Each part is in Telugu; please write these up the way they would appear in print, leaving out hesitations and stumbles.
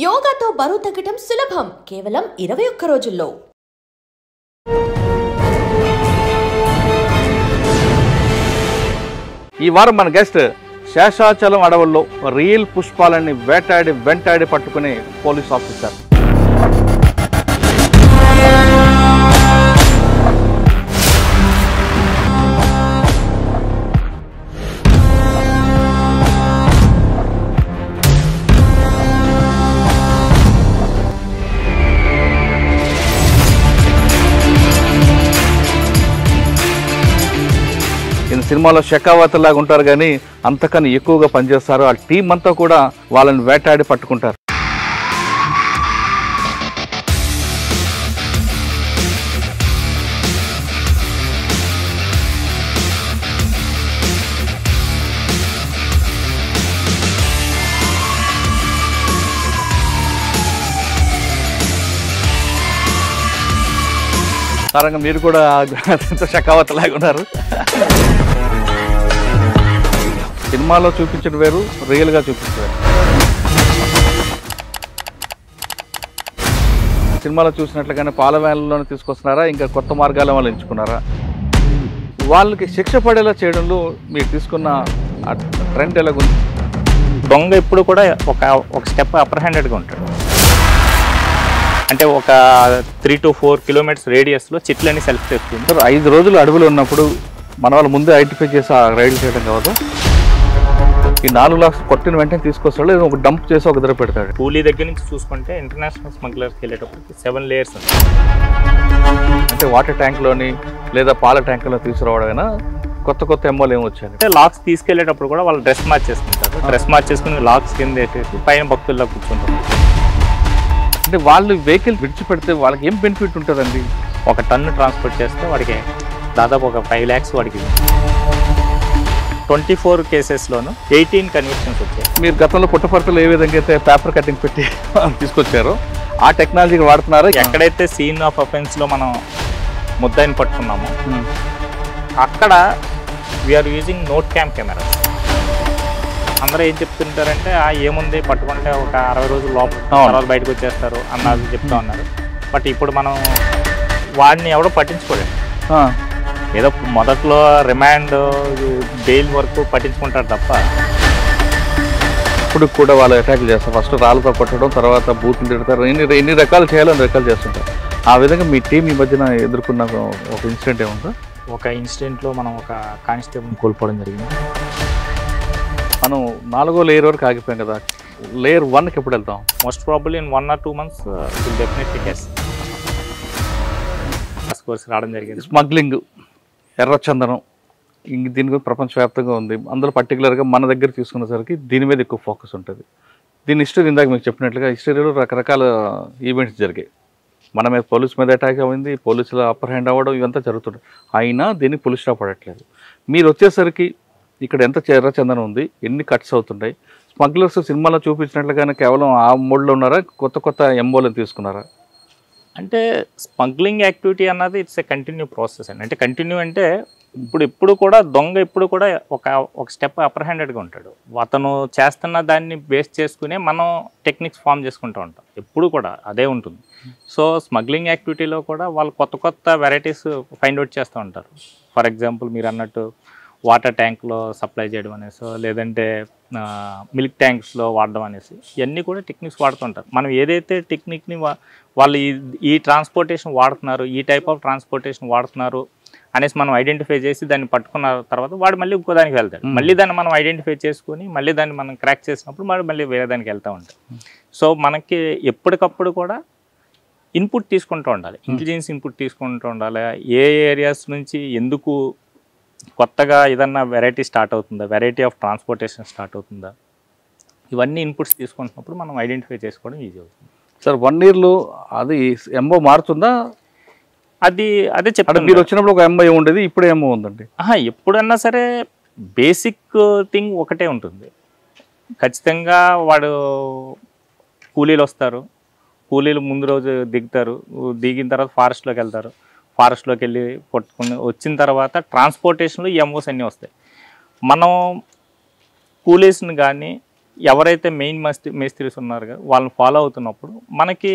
యోగాతో బరువు తగ్గటం సులభం కేవలం 21 రోజుల్లో. ఈ వారం మన గెస్ట్ శేషాచలం అడవుల్లో రియల్ పుష్పాలని వెంటాడి పట్టుకునే పోలీస్ ఆఫీసర్. సినిమాలో షెకావత్ లాగా ఉంటారు కానీ అంతకన్నా ఎక్కువగా పనిచేస్తారు. ఆ టీం అంతా కూడా వాళ్ళని వేటాడి పట్టుకుంటారు. సారంగా మీరు కూడా షెకావత్ లాగా ఉన్నారు. సినిమాలో చూపించడం వేరు, రియల్గా చూపించడం. సినిమాలో చూసినట్లుగానే పాల వ్యాన్లోనే తీసుకొస్తున్నారా, ఇంకా కొత్త మార్గాల వాళ్ళు ఎంచుకున్నారా? వాళ్ళకి శిక్ష పడేలా చేయడంలో మీరు తీసుకున్న ట్రెండ్ ఎలాగుంది? దొంగ ఎప్పుడు కూడా ఒక స్టెప్ అప్పర్ హ్యాండెడ్గా ఉంటాడు. అంటే ఒక 3 to 4 కిలోమీటర్స్ రేడియస్లో చెట్లన్నీ సెలెక్ట్ చేస్తుంది. 5 రోజులు అడవులు ఉన్నప్పుడు మన వాళ్ళు ముందే ఐడెంటిఫై చేసి ఆ రైడ్ చేయడం కావద్దు. ఈ 4 lakhs కొట్టిన వెంటనే తీసుకొస్తాడు, ఒక డంప్ చేసి ఒక దగ్గర పెడతాడు. కూలీ దగ్గర నుంచి చూసుకుంటే ఇంటర్నేషనల్ స్మగ్లర్స్కి వెళ్ళేటప్పటికి 7 layers ఉంటాయి. అంటే వాటర్ ట్యాంక్లోని లేదా పాల ట్యాంకులో తీసుకురావడమైనా కొత్త ఎంఓలు ఏమొచ్చాయి అంటే లాక్స్ తీసుకెళ్లేటప్పుడు కూడా వాళ్ళు డ్రెస్ మార్చేసుకుంటారు. డ్రెస్ మార్చేసుకుని లాక్స్ కింద వేసేసి పైన భక్తుల్లో కూర్చుంటారు. అంటే వాళ్ళు వెహికల్ విడిచిపెడితే వాళ్ళకి ఏం బెనిఫిట్ ఉంటుందండి? 1 టన్ను ట్రాన్స్పోర్ట్ చేస్తే వాడికి దాదాపు ఒక 5 lakhs వాడికి. 24 కేసెస్లోనూ 18 కన్విక్షన్స్ వచ్చాయి. మీరు గతంలో పుట్టపర్తిలో ఏ విధంగా అయితే పేపర్ కటింగ్ పెట్టి తీసుకొచ్చారో ఆ టెక్నాలజీని వాడుతున్నారు. ఎక్కడైతే సీన్ ఆఫ్ అఫెన్స్లో మనం ముద్దాయిని పట్టుకున్నామో అక్కడ we are using note cam cameras. అందరూ ఏం చెప్తుంటారంటే ఏముంది పట్టుకుంటే ఒక 60 రోజులు లోపల తర్వాత బయటకు వచ్చేస్తారు అన్నది చెప్తా ఉన్నారు. బట్ ఇప్పుడు మనం వాడిని ఎవడో పట్టించుకోలేదు. ఏదో మొదట్లో రిమాండ్ బెయిల్ వరకు పట్టించుకుంటారు తప్ప ఇప్పుడు కూడా వాళ్ళు అటాక్లు చేస్తారు. ఫస్ట్ రాళ్ళతో కొట్టడం, తర్వాత బూతులు తిడతారు, ఎన్ని రకాలు చేయాలో అన్ని రకాలు చేస్తుంటారు. ఆ విధంగా మీ టీం ఈ మధ్యన ఎదుర్కొన్న ఒక ఇన్సిడెంట్ ఏముందా? ఒక ఇన్సిడెంట్లో మనం ఒక కానిస్టేబుల్ని కోల్పోవడం జరిగింది. మనం 4వ లేయర్ వరకు ఆగిపోయాం కదా, లేయర్ 1కి ఎప్పుడు వెళ్తాం? Most probably in 1 or 2 months will definitely guess course రావడం జరిగింది. స్మగ్లింగ్, ఎర్రచందనం, ఇంక దీని గురించి ప్రపంచవ్యాప్తంగా ఉంది. అందులో పర్టికులర్గా మన దగ్గర తీసుకునేసరికి దీని మీద ఎక్కువ ఫోకస్ ఉంటుంది. దీని హిస్టరీ ఇందాక మీకు చెప్పినట్లుగా హిస్టరీలో రకరకాల ఈవెంట్స్ జరిగాయి. మన మీద పోలీస్ మీద అటాక్ అయింది, పోలీసుల అప్పర్ హ్యాండ్ అవ్వడం, ఇవంతా జరుగుతుంది. అయినా దీన్ని పులి స్టాప్ పడట్లేదు. మీరు వచ్చేసరికి ఇక్కడ ఎంత ఎర్రచందనం ఉంది, ఎన్ని కట్స్ అవుతున్నాయి? స్మగ్లర్స్ సినిమాలో చూపించినట్లుగానే కేవలం ఆ మోడ్లో ఉన్నారా, కొత్త ఎంఓలను తీసుకున్నారా? అంటే స్మగ్లింగ్ యాక్టివిటీ అన్నది ఇట్స్ ఏ కంటిన్యూ ప్రాసెస్ అండి. అంటే కంటిన్యూ అంటే ఇప్పుడు కూడా దొంగ ఎప్పుడు కూడా ఒక స్టెప్ అప్పర్ హ్యాండెడ్గా ఉంటాడు. అతను చేస్తున్న దాన్ని బేస్ చేసుకునే మనం టెక్నిక్స్ ఫామ్ చేసుకుంటూ ఉంటాం. ఎప్పుడు కూడా అదే ఉంటుంది. సో స్మగ్లింగ్ యాక్టివిటీలో కూడా వాళ్ళు కొత్త వెరైటీస్ ఫైండ్ అవుట్ చేస్తూ ఉంటారు. ఫర్ ఎగ్జాంపుల్ మీరు అన్నట్టు వాటర్ ట్యాంక్లో సప్లై చేయడం అనేసి, లేదంటే మిల్క్ ట్యాంక్స్లో వాడడం అనేసి, ఇవన్నీ కూడా టెక్నిక్స్ వాడుతుంటారు. మనం ఏదైతే టెక్నిక్ని వాళ్ళు ఈ ట్రాన్స్పోర్టేషన్ వాడుతున్నారు, ఈ టైప్ ఆఫ్ ట్రాన్స్పోర్టేషన్ వాడుతున్నారు అనేసి మనం ఐడెంటిఫై చేసి దాన్ని పట్టుకున్న తర్వాత వాడు మళ్ళీ ఇంకో దానికి వెళ్తాడు. మళ్ళీ దాన్ని మనం ఐడెంటిఫై చేసుకొని మళ్ళీ దాన్ని మనం క్రాక్ చేసినప్పుడు మళ్ళీ వేరే దానికి వెళ్తూ ఉంటాం. సో మనకి ఎప్పటికప్పుడు కూడా ఇన్పుట్ తీసుకుంటూ ఉండాలి, ఇంటెలిజెన్స్ ఇన్పుట్ తీసుకుంటూ ఉండాలి. ఏ ఏరియాస్ నుంచి ఎందుకు కొత్తగా ఏదన్నా వెరైటీ స్టార్ట్ అవుతుందా, వెరైటీ ఆఫ్ ట్రాన్స్పోర్టేషన్ స్టార్ట్ అవుతుందా, ఇవన్నీ ఇన్పుట్స్ తీసుకుంటున్నప్పుడు మనం ఐడెంటిఫై చేసుకోవడం ఈజీ అవుతుంది. సార్ 1 yearలో అది ఎంఓ మారుతుందా? అదే చెప్తాను. మీరు వచ్చినప్పుడు ఒక ఎంఓ ఉండేది, ఇప్పుడు ఏమో ఉందండి. ఎప్పుడన్నా సరే బేసిక్ థింగ్ ఒకటే ఉంటుంది. ఖచ్చితంగా వాడు కూలీలు వస్తారు, కూలీలు ముందు రోజు దిగుతారు, దిగిన తర్వాత ఫారెస్ట్లోకి వెళ్తారు, ఫారెస్ట్లోకి వెళ్ళి పట్టుకుని వచ్చిన తర్వాత ట్రాన్స్పోర్టేషన్లో ఈ ఎంఓస్ అన్నీ వస్తాయి. మనం కూలీస్ని కానీ ఎవరైతే మెయిన్ మేస్త్రీస్ ఉన్నారో వాళ్ళని ఫాలో అవుతున్నప్పుడు మనకి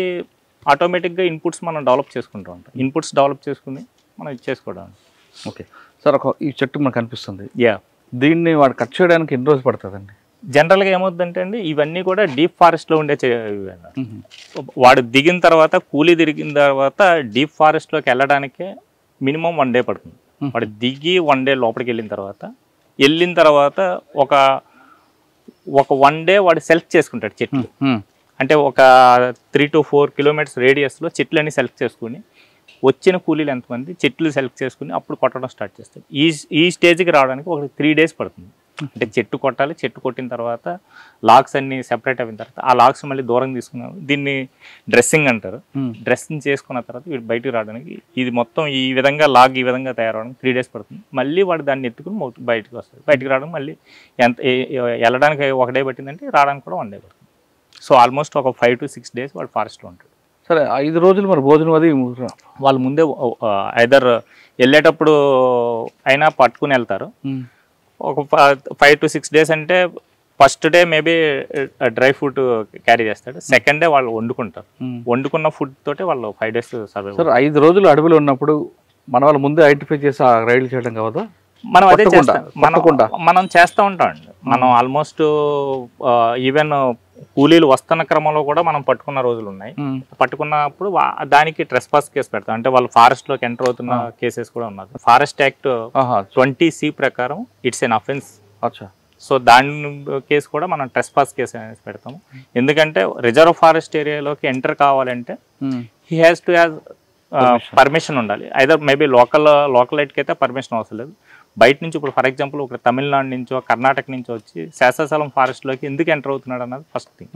ఆటోమేటిక్గా ఇన్పుట్స్ మనం డెవలప్ చేసుకుంటూ ఉంటాం. ఇన్పుట్స్ డెవలప్ చేసుకుని మనం ఇచ్చేసుకోవడం. ఓకే సార్, ఈ చెట్టు మనకు కనిపిస్తుంది, యా, దీన్ని వాడు కట్ చేయడానికి ఎన్ని రోజులు పడుతుందండి? జనరల్గా ఏమవుతుందంటే అండి, ఇవన్నీ కూడా డీప్ ఫారెస్ట్లో ఉండే వాడు దిగిన తర్వాత, కూలీ దిగిన తర్వాత డీప్ ఫారెస్ట్లోకి వెళ్ళడానికే మినిమం 1 డే పడుతుంది. వాడు దిగి 1 డే లోపలికి వెళ్ళిన తర్వాత ఒక 1 డే వాడు సెలెక్ట్ చేసుకుంటాడు చెట్లు. అంటే ఒక 3 to 4 కిలోమీటర్స్ రేడియస్లో చెట్లన్నీ సెలెక్ట్ చేసుకుని, వచ్చిన కూలీలు ఎంతమంది చెట్లు సెలెక్ట్ చేసుకుని అప్పుడు కొట్టడం స్టార్ట్ చేస్తారు. ఈ స్టేజ్కి రావడానికి ఒక 3 days పడుతుంది. అంటే చెట్టు కొట్టాలి, చెట్టు కొట్టిన తర్వాత లాక్స్ అన్ని సెపరేట్ అయిన తర్వాత ఆ లాక్స్ మళ్ళీ దూరం తీసుకున్నాం. దీన్ని డ్రెస్సింగ్ అంటారు. డ్రెస్సింగ్ చేసుకున్న తర్వాత వీడు బయటకు రావడానికి, ఇది మొత్తం ఈ విధంగా లాగ్ ఈ విధంగా తయారవడానికి 3 days పడుతుంది. మళ్ళీ వాడు దాన్ని ఎత్తుకుని బయటకు వస్తాడు. బయటకు రావడం మళ్ళీ వెళ్ళడానికి 1 day పట్టిందంటే రావడానికి కూడా 1 day పడుతుంది. సో ఆల్మోస్ట్ ఒక 5 to 6 days వాడు ఫారెస్ట్లో ఉంటాడు. సరే, 5 రోజులు మరి భోజనం అది వాళ్ళు ముందే ఐదర్ వెళ్ళేటప్పుడు అయినా పట్టుకుని వెళ్తారు. ఒక 5 to 6 days అంటే first day maybe dry food carry చేస్తాడు. సెకండ్ డే వాళ్ళు వండుకుంటారు. వండుకున్న ఫుడ్ తోటి వాళ్ళు 5 days సర్వైవ్. సార్, 5 రోజులు అడవిలో ఉన్నప్పుడు మన వాళ్ళు ముందే ఐడెంటిఫై చేసి ఆ రైడ్లు చేయడం కావదా? మనం అదే చేస్తాం, మనం చేస్తూ ఉంటాం అండి. మనం ఆల్మోస్ట్ ఈవెన్ కూలీలు వస్తున్న క్రమంలో కూడా మనం పట్టుకున్న రోజులు ఉన్నాయి. పట్టుకున్నప్పుడు దానికి ట్రెస్పాస్ కేసు పెడతాం. అంటే వాళ్ళు ఫారెస్ట్లోకి ఎంటర్ అవుతున్న కేసెస్ కూడా ఉన్నది. ఫారెస్ట్ యాక్ట్ 20C ప్రకారం ఇట్స్ ఎన్ అఫెన్స్. సో దాని కేసు కూడా మనం ట్రెస్పాస్ కేసు అనేది పెడతాము. ఎందుకంటే రిజర్వ్ ఫారెస్ట్ ఏరియాలోకి ఎంటర్ కావాలంటే he has to have permission ఉండాలి. ఐదర్ మేబీ లోకలైట్కి అయితే పర్మిషన్ అవసరం లేదు. బయట నుంచి ఇప్పుడు ఫర్ ఎగ్జాంపుల్ ఒక తమిళనాడు నుంచో కర్ణాటక నుంచో వచ్చి శేషాచలం ఫారెస్ట్లోకి ఎందుకు ఎంటర్ అవుతున్నాడు అన్నది ఫస్ట్ థింగ్.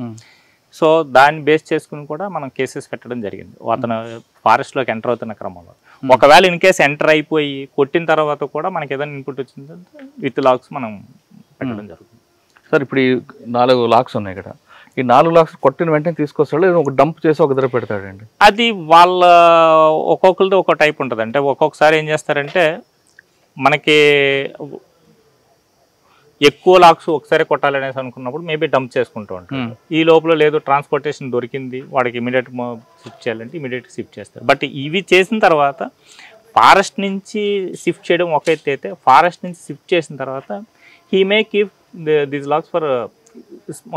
సో దాన్ని బేస్ చేసుకుని కూడా మనం కేసెస్ పెట్టడం జరిగింది అతను ఫారెస్ట్లోకి ఎంటర్ అవుతున్న క్రమంలో. ఒకవేళ ఇన్ కేసు ఎంటర్ అయిపోయి కొట్టిన తర్వాత కూడా మనకి ఏదైనా ఇన్పుట్ వచ్చిందంటే విత్ లాక్స్ మనం పెట్టడం జరుగుతుంది. సార్, ఇప్పుడు ఈ 4 లాక్స్ ఉన్నాయి ఇక్కడ. ఈ 4 లాక్స్ కొట్టిన వెంటనే తీసుకొస్తాడు, ఒక డంప్ చేసి ఒక దగ్గర పెడతాడండి? అది వాళ్ళ ఒక్కొక్కరితో ఒక్కో టైప్ ఉంటుంది. అంటే ఒక్కొక్కసారి ఏం చేస్తారంటే మనకి ఎక్కువ లాక్స్ ఒకసారి కొట్టాలనేసి అనుకున్నప్పుడు మేబీ డంప్ చేసుకుంటూ ఉంటాం. ఈ లోపల లేదు ట్రాన్స్పోర్టేషన్ దొరికింది వాడికి ఇమీడియట్ షిఫ్ట్ చేయాలంటే ఇమీడియట్ షిఫ్ట్ చేస్తారు. బట్ ఇవి చేసిన తర్వాత ఫారెస్ట్ నుంచి షిఫ్ట్ చేయడం ఒక ఎత్తు అయితే, ఫారెస్ట్ నుంచి షిఫ్ట్ చేసిన తర్వాత he may keep these lakhs for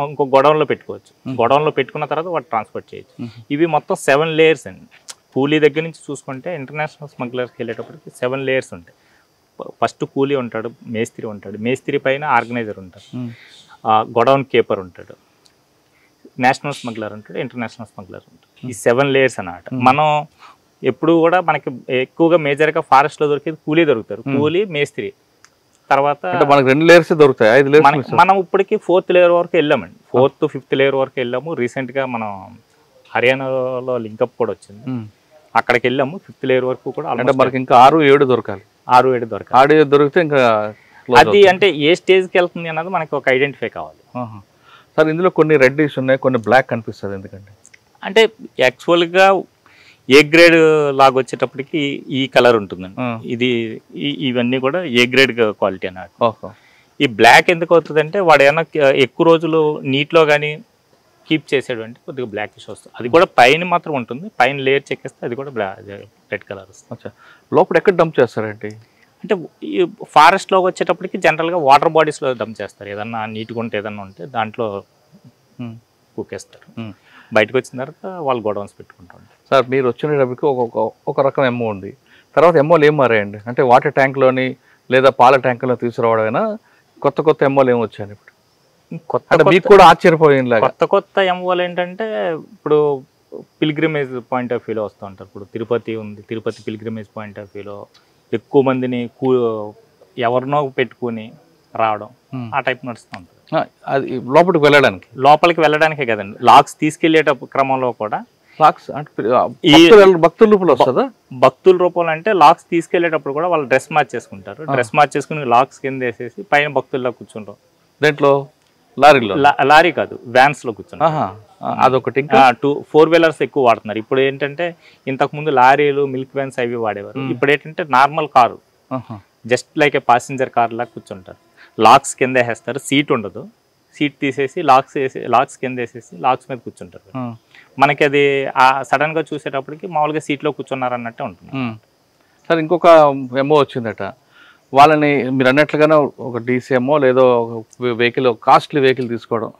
ఇంకో గొడవన్లో పెట్టుకోవచ్చు. గొడవన్లో పెట్టుకున్న తర్వాత వాడు ట్రాన్స్పోర్ట్ చేయొచ్చు. ఇవి మొత్తం 7 layers అండి. కూలీ దగ్గర నుంచి చూసుకుంటే ఇంటర్నేషనల్ స్మగ్లర్స్కి వెళ్ళేటప్పటికి 7 layers ఉంటాయి. ఫస్ట్ కూలీ ఉంటాడు, మేస్త్రి ఉంటాడు, మేస్త్రి పైన ఆర్గనైజర్ ఉంటాడు, గొడౌన్ కీపర్ ఉంటాడు, నేషనల్ స్మగ్లర్ ఉంటాడు, ఇంటర్నేషనల్ స్మగ్లర్ ఉంటాడు. ఈ 7 layers అన్నమాట. మనం ఎప్పుడు కూడా మనకి ఎక్కువగా మేజర్గా ఫారెస్ట్లో దొరికేది కూలీ దొరుకుతారు. కూలీ, మేస్త్రి. తర్వాత మనకి 2 layers దొరుకుతాయి. 5 layers మనం ఇప్పటికీ 4th layer వరకు వెళ్ళామండి. 4th, 5th layer వరకు వెళ్ళాము. రీసెంట్గా మనం హర్యానాలో లింకప్ కూడా వచ్చింది, అక్కడికి వెళ్ళాము. 5th layer వరకు కూడా. అంటే మనకి ఇంకా 6, 7 దొరకాలి. 6, 7 దొరకాలి. 6, 7 దొరికితే ఇంకా అది అంటే ఏ స్టేజ్కి వెళ్తుంది అన్నది మనకి ఒక ఐడెంటిఫై కావాలి. సార్, ఇందులో కొన్ని రెడ్డిష్ ఉన్నాయి, కొన్ని బ్లాక్ కనిపిస్తుంది. ఎందుకంటే అంటే యాక్చువల్గా ఏ గ్రేడ్ లాగా వచ్చేటప్పటికి ఈ కలర్ ఉంటుందండి. ఇది ఇవన్నీ కూడా ఏ గ్రేడ్ క్వాలిటీ అన్నట్టు. ఈ బ్లాక్ ఎందుకు అవుతుందంటే వాడు ఏమన్నా ఎక్కువ రోజులు నీటిలో కానీ కీప్ చేసాడు అంటే కొద్దిగా బ్లాకిష్ వస్తుంది. అది కూడా పైన మాత్రం ఉంటుంది, పైన లేయర్ చెక్కేస్తే అది కూడా రెడ్ కలర్ వస్తుంది. లోపల ఎక్కడ డంప్ చేస్తారండి? అంటే ఈ ఫారెస్ట్లోకి వచ్చేటప్పటికి జనరల్గా వాటర్ బాడీస్లో డంప్ చేస్తారు. ఏదన్నా నీట్గా ఉంటే ఏదన్నా ఉంటే దాంట్లో కుక్కేస్తారు. బయటకు వచ్చిన తర్వాత వాళ్ళు గొడవన్స్ పెట్టుకుంటారు. సార్, మీరు వచ్చినప్పటికి ఒక రకం ఎమ్మో ఉంది, తర్వాత ఎమ్మోలు ఏం మారాయండి? అంటే వాటర్ ట్యాంక్లోని లేదా పాల ట్యాంకులో తీసుకురావడమైనా కొత్త ఎమ్మోలు ఏమి వచ్చాయండి ఇప్పుడు? మీకు కూడా ఆశ్చర్యపోయింది. కొత్త ఎమ్మోలు ఏంటంటే ఇప్పుడు పిల్గ్రిమేజ్ పాయింట్ ఆఫ్ వ్యూలో వస్తూ ఉంటారు. ఇప్పుడు తిరుపతి ఉంది, తిరుపతి పిల్గ్రిమేజ్ పాయింట్ ఆఫ్ వ్యూలో ఎక్కువ మందిని ఎవరినో పెట్టుకుని రావడం ఆ టైప్ నడుస్తూ ఉంటుంది. అది లోపలికి వెళ్ళడానికే కదండి, లాక్స్ తీసుకెళ్లేటప్పుడు క్రమంలో కూడా భక్తుల రూపంలో వస్తుందా? భక్తుల రూపంలో అంటే లాక్స్ తీసుకెళ్లేటప్పుడు కూడా వాళ్ళు డ్రెస్ మార్చేసుకుంటారు. డ్రెస్ మార్చేసుకుని లాక్స్ కింద వేసేసి పైన భక్తుల్లో కూర్చుంటారు. దేంట్లో? లారీ కాదు, వ్యాన్స్ లో కూర్చుంటారు. అదొకటి. 4 wheelers ఎక్కువ వాడుతున్నారు. ఇప్పుడు ఏంటంటే ఇంతకు ముందు లారీలు, మిల్క్ వ్యాన్స్ అవి వాడేవారు. ఇప్పుడు ఏంటంటే నార్మల్ కారు, జస్ట్ లైక్ ఏ ప్యాసింజర్ కార్ లాగా కూర్చుంటారు. లాక్స్ కింద వేస్తారు, సీట్ ఉండదు. సీట్ తీసేసి లాక్స్ కింద వేసేసి లాక్స్ మీద కూర్చుంటారు. మనకి అది సడన్గా చూసేటప్పటికి మామూలుగా సీట్లో కూర్చున్నారు అన్నట్టే ఉంటుంది. సార్ ఇంకొక మెమో వచ్చిందట, వాళ్ళని మీరు అన్నట్లుగానే ఒక డీసీఎంఓ లేదో వెహికల్, కాస్ట్లీ వెహికల్ తీసుకోవడం,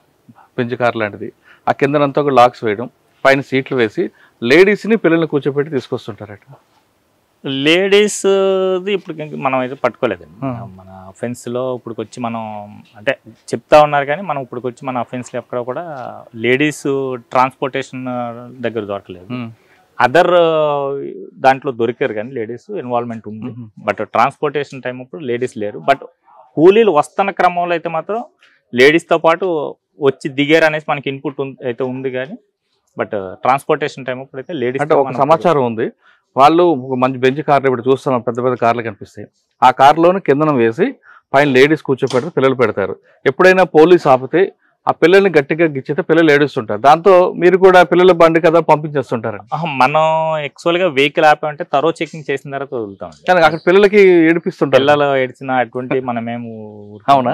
బెంజ్ కార్ లాంటిది, ఆ కిందనంతా ఒక లాక్స్ వేయడం, పైన సీట్లు వేసి లేడీస్ని పిల్లల్ని కూర్చోపెట్టి తీసుకొస్తుంటారట. లేడీస్ది ఇప్పుడు మనం అయితే పట్టుకోలేదండి. మన అఫెన్స్లో ఇప్పుడు వచ్చి మనం అంటే చెప్తా ఉన్నారు, కానీ మనం ఇప్పుడు వచ్చి మన అఫెన్స్లో ఎక్కడ కూడా లేడీస్ ట్రాన్స్పోర్టేషన్ దగ్గర దొరకలేదు. అదర్ దాంట్లో దొరికారు కానీ లేడీస్ ఇన్వాల్వ్మెంట్ ఉంది. బట్ ట్రాన్స్పోర్టేషన్ టైం అప్పుడు లేడీస్ లేరు. బట్ కూలీలు వస్తున్న క్రమంలో అయితే మాత్రం లేడీస్తో పాటు వచ్చి దిగారు అనేసి మనకి ఇన్పుట్ అయితే ఉంది. కానీ బట్ ట్రాన్స్పోర్టేషన్ టైం అప్పుడు అయితే లేడీస్ అంటే ఒక సమాచారం ఉంది, వాళ్ళు ఒక మంచి బెంచ్ కార్లు ఇప్పుడు చూస్తున్నాం, పెద్ద పెద్ద కార్లు కనిపిస్తాయి, ఆ కార్లోనే కిందన వేసి పైన లేడీస్ కూర్చోపెడితే పిల్లలు పెడతారు. ఎప్పుడైనా పోలీస్ ఆపితే ఆ పిల్లల్ని గట్టిగా గిచ్చితే పిల్లలు ఏడుస్తుంటారు. దాంతో మీరు కూడా పిల్లల బండి కదా పంపించేస్తుంటారు. మనం యాక్చువల్గా వెహికల్ ఆపామంటే తరో చెకింగ్ చేసిన తర్వాత వదులుతాం. కానీ అక్కడ పిల్లలకి ఏడిపిస్తుంటారు. పిల్లలు ఏడిచిన అటువంటి మనమేము అవునా?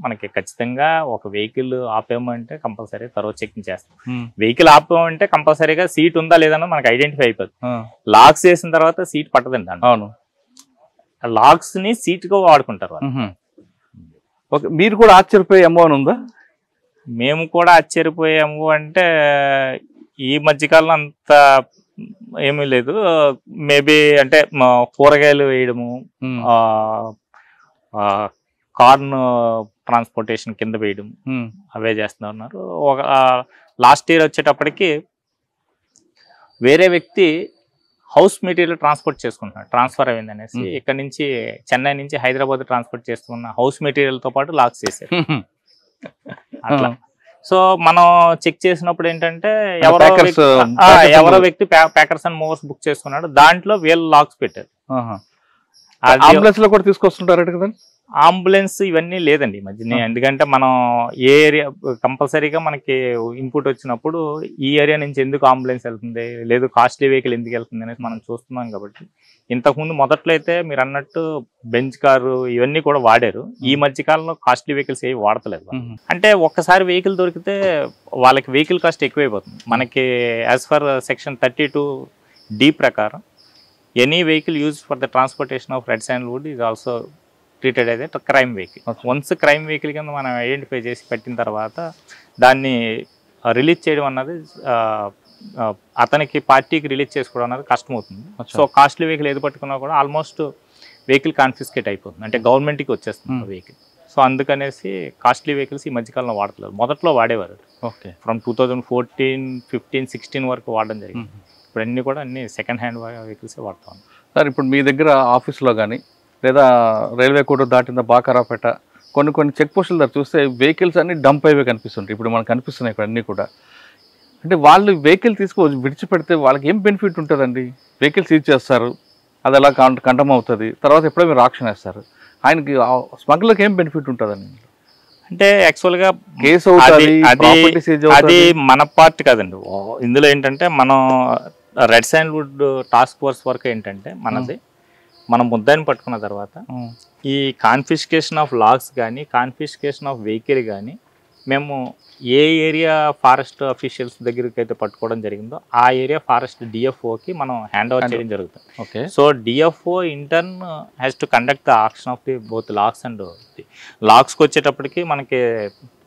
మనకి ఖచ్చితంగా ఒక వెహికల్ ఆపామంటే కంపల్సరీ తరో చెకింగ్ చేస్తాం. వెహికల్ ఆపామంటే కంపల్సరీగా సీట్ ఉందా లేదన్నా మనకి ఐడెంటిఫై అయిపోతుంది. లాక్స్ వేసిన తర్వాత సీట్ పట్టదండి దాంట్లో. అవును, లాక్స్ ని సీట్ గా వాడుకుంటారు. ఓకే, మీరు కూడా ఆశ్చర్యపోయే అమౌంట్ ఉందా? మేము కూడా ఆశ్చర్యపోయాము అంటే ఈ మధ్యకాలంలో అంత ఏమీ లేదు. మేబీ అంటే కూరగాయలు వేయడము, కార్న్ ట్రాన్స్పోర్టేషన్ కింద వేయడం అవే చేస్తూ ఉన్నారు. ఒక లాస్ట్ ఇయర్ వచ్చేటప్పటికి వేరే వ్యక్తి హౌస్ మెటీరియల్ ట్రాన్స్పోర్ట్ చేసుకుంటున్నాడు, ట్రాన్స్ఫర్ అయింది అనేసి ఇక్కడ నుంచి చెన్నై నుంచి హైదరాబాద్ ట్రాన్స్పోర్ట్ చేస్తున్న హౌస్ మెటీరియల్ తో పాటు లాక్స్ చేశారు అట్లా. సో మనం చెక్ చేసినప్పుడు ఏంటంటే ఎవరో వ్యక్తి ప్యాకర్స్ అండ్ మూవర్స్ బుక్ చేసుకున్నాడు, దాంట్లో వీళ్ళు లాక్స్ పెట్టారు. అంబులెన్స్ లో కూడా తీసుకొస్తుంటారు కదా? అంబులెన్స్ ఇవన్నీ లేదండి ఈ మధ్య. ఎందుకంటే మనం ఏ ఏరియా కంపల్సరీగా మనకి ఇన్పుట్ వచ్చినప్పుడు ఈ ఏరియా నుంచి ఎందుకు అంబులెన్స్ వెళ్తుంది, లేదు కాస్ట్లీ వెహికల్ ఎందుకు వెళ్తుంది అనేది మనం చూస్తున్నాం. కాబట్టి ఇంతకుముందు మొదట్లో అయితే మీరు అన్నట్టు బెంచ్ కారు ఇవన్నీ కూడా వాడారు. ఈ మధ్య కాలంలో కాస్ట్లీ వెహికల్స్ ఏవి వాడతలేదు. అంటే ఒక్కసారి వెహికల్ దొరికితే వాళ్ళకి వెహికల్ కాస్ట్ ఎక్కువైపోతుంది. మనకి యాజ్ ఫర్ సెక్షన్ 32D ప్రకారం any vehicle use for the transportation of red sandalwood is also treated అయితే crime vehicle. Once crime vehicle కింద మనం ఐడెంటిఫై చేసి పెట్టిన తర్వాత దాన్ని రిలీజ్ చేయడం అన్నది అతనికి పార్టీకి రిలీజ్ చేసుకోవడం అన్నది కష్టమవుతుంది. సో కాస్ట్లీ వెహికల్ ఏది పట్టుకున్నా కూడా ఆల్మోస్ట్ వెహికల్ కాన్ఫిస్కేట్ అయిపోతుంది, అంటే గవర్నమెంట్కి వచ్చేస్తుంది వెహికల్. సో అందుకనేసి కాస్ట్లీ వెహికల్స్ ఈ మధ్యకాలంలో వాడతలేదు. మొదట్లో వాడేవారు, ఓకే, ఫ్రమ్ 2014, 15, 16 వరకు వాడడం జరిగింది. ఇప్పుడు అన్నీ కూడా అన్ని సెకండ్ హ్యాండ్ వెహికల్సే వాడుతాం. సార్ ఇప్పుడు మీ దగ్గర ఆఫీస్లో కానీ లేదా రైల్వే కోట దాటిన బాకారాపేట కొన్ని చెక్ పోస్టుల దగ్గర చూస్తే వెహికల్స్ అన్ని డంప్ అయివే కనిపిస్తుంటాయి. ఇప్పుడు మనకు కనిపిస్తున్నాయి ఇక్కడ అన్నీ కూడా. అంటే వాళ్ళు వెహికల్ తీసుకొని విడిచిపెడితే వాళ్ళకి ఏం బెనిఫిట్ ఉంటుందండి? వెహికల్ సీజ్ చేస్తారు, అది అలా కంటం అవుతుంది, తర్వాత ఎప్పుడో మీరు ఆక్షన్ వేస్తారు. ఆయనకి స్మగ్లర్కి ఏం బెనిఫిట్ ఉంటుందండి? అంటే యాక్చువల్గా కేసు అది మన పార్ట్ కాదండి. ఇందులో ఏంటంటే మనం red sandalwood task force work ఏంటంటే మనం ముద్దాయిని పట్టుకున్న తర్వాత ఈ కాన్ఫిస్కేషన్ ఆఫ్ లాగ్స్ కానీ కాన్ఫిస్కేషన్ ఆఫ్ వెహికల్ కానీ మేము ఏ ఏరియా ఫారెస్ట్ అఫీషియల్స్ దగ్గరికి అయితే పట్టుకోవడం జరిగిందో ఆ ఏరియా ఫారెస్ట్ డిఎఫ్ఓకి మనం హ్యాండ్ ఓవర్ చేయడం జరుగుతుంది. Okay, so DFO intern has to conduct the auction of the both logs and లాగ్స్కి వచ్చేటప్పటికి మనకి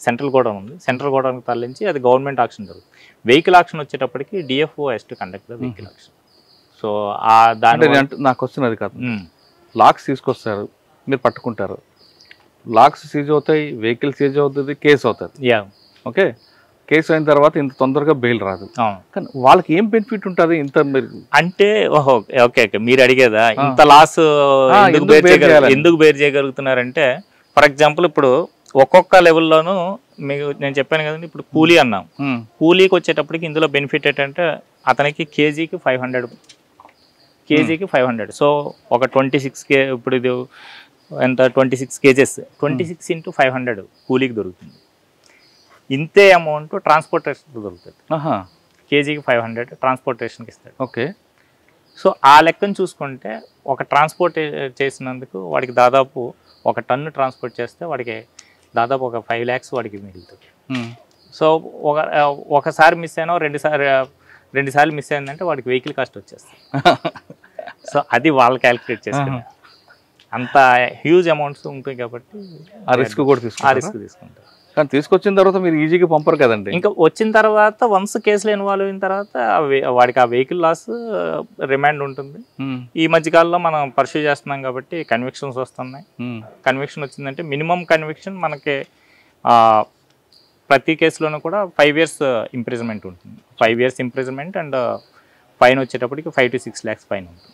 సెంట్రల్ గోడౌన్ ఉంది, సెంట్రల్ గోడౌన్కి తరలించి అది గవర్నమెంట్ ఆక్షన్ జరుగుతుంది. వెహికల్ ఆక్షన్ వచ్చేటప్పటికి DFO has to conduct the vehicle auction. So దాని నాకు వస్తున్నది కాదు, లాక్స్ తీసుకొస్తారు, మీరు పట్టుకుంటారు, లాక్స్ సీజ్ అవుతాయి, వెహికల్ సీజ్ అవుతుంది, కేసు అవుతుంది. ఓకే, కేసు అయిన తర్వాత ఇంత తొందరగా బెయిల్ రాదు. కానీ వాళ్ళకి ఏం బెనిఫిట్ ఉంటుంది ఇంత? అంటే ఓకే ఓకే మీరు అడిగేదా ఇంత లాస్ ఎందుకు బేర్ చేయగలుగుతున్నారంటే, ఫర్ ఎగ్జాంపుల్ ఇప్పుడు ఒక్కొక్క లెవెల్లోనూ మీకు నేను చెప్పాను కదండి, ఇప్పుడు కూలీ అన్నాం, కూలీకి వచ్చేటప్పటికి ఇందులో బెనిఫిట్ ఏంటంటే అతనికి కేజీకి 500. సో ఒక 26 ఇప్పుడు ఇది ఎంత 26 kgs, 26 × 500 కూలీకి దొరుకుతుంది. ఇంతే అమౌంట్ ట్రాన్స్పోర్టేషన్ దొరుకుతుంది. కేజీకి 500 ట్రాన్స్పోర్టేషన్కి ఇస్తాడు. ఓకే, సో ఆ లెక్కను చూసుకుంటే ఒక ట్రాన్స్పోర్ట్ చేసినందుకు వాడికి దాదాపు 1 టన్ను ట్రాన్స్పోర్ట్ చేస్తే వాడికి దాదాపు ఒక 5 lakhs వాడికి మిగులుతుంది. సో ఒకసారి మిస్ అయినా రెండు సార్లు మిస్ అయిందంటే వాడికి వెహికల్ కాస్ట్ వచ్చేస్తుంది. సో అది వాళ్ళు క్యాలిక్యులేట్ చేసుకున్నారు. అంత హ్యూజ్ అమౌంట్స్ ఉంటాయి కాబట్టి ఆ రిస్క్ కూడా తీసుకుంటారు. కానీ తీసుకొచ్చిన తర్వాత మీరు ఈజీగా పంపరు కదండి. ఇంకా వచ్చిన తర్వాత వన్స్ కేసులో ఇన్వాల్వ్ అయిన తర్వాత వాడికి ఆ వెహికల్ లాస్ రిమాండ్ ఉంటుంది. ఈ మధ్యకాలంలో మనం పర్సూ చేస్తున్నాం కాబట్టి కన్విక్షన్స్ వస్తున్నాయి. కన్విక్షన్ వచ్చిందంటే మినిమం కన్విక్షన్ మనకి ప్రతి కేసులోనూ కూడా 5 years ఇంప్రిజన్మెంట్ ఉంటుంది. 5 years ఇంప్రిజన్మెంట్ అండ్ ఫైన్ వచ్చేటప్పటికి 5 to 6 lakhs ఫైన్ ఉంటుంది.